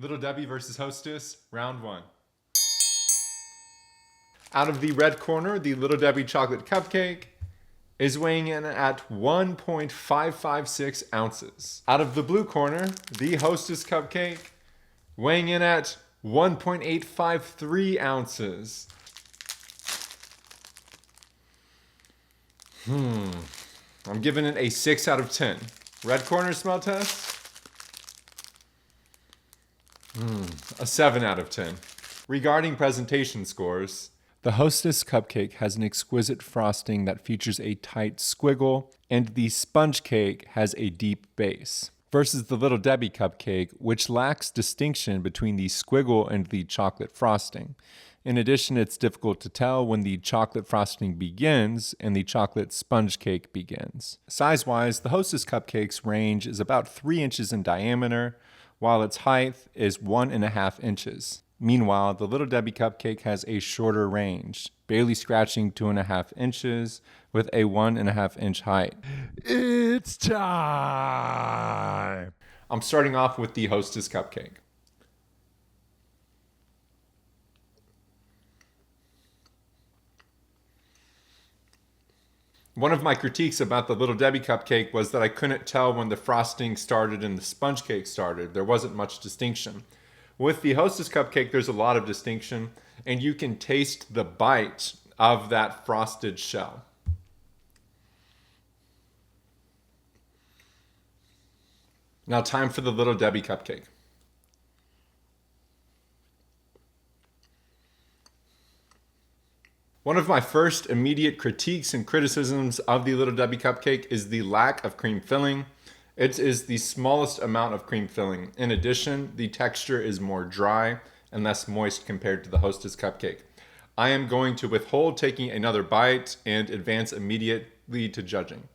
Little Debbie versus Hostess, round one. Out of the red corner, the Little Debbie chocolate cupcake is weighing in at 1.556 ounces. Out of the blue corner, the Hostess cupcake weighing in at 1.853 ounces. I'm giving it a 6 out of 10. Red corner smell test. A 7 out of 10. Regarding presentation scores, the Hostess cupcake has an exquisite frosting that features a tight squiggle, and the sponge cake has a deep base, versus the Little Debbie cupcake, which lacks distinction between the squiggle and the chocolate frosting. In addition, it's difficult to tell when the chocolate frosting begins and the chocolate sponge cake begins. Size-wise, the Hostess cupcake's range is about 3 inches in diameter, while its height is 1.5 inches. Meanwhile, the Little Debbie cupcake has a shorter range, barely scratching 2.5 inches with a 1.5 inch height. It's time! I'm starting off with the Hostess cupcake. One of my critiques about the Little Debbie cupcake was that I couldn't tell when the frosting started and the sponge cake started. There wasn't much distinction. With the Hostess cupcake, there's a lot of distinction, and you can taste the bite of that frosted shell. Now, time for the Little Debbie cupcake. One of my first immediate critiques and criticisms of the Little Debbie cupcake is the lack of cream filling. It is the smallest amount of cream filling. In addition, the texture is more dry and less moist compared to the Hostess cupcake. I am going to withhold taking another bite and advance immediately to judging.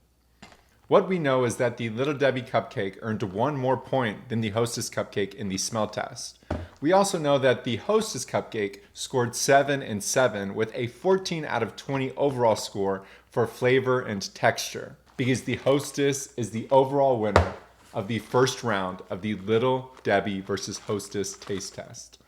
What we know is that the Little Debbie cupcake earned 1 more point than the Hostess cupcake in the smell test. We also know that the Hostess cupcake scored 7 and 7 with a 14 out of 20 overall score for flavor and texture, because the Hostess is the overall winner of the first round of the Little Debbie versus Hostess taste test.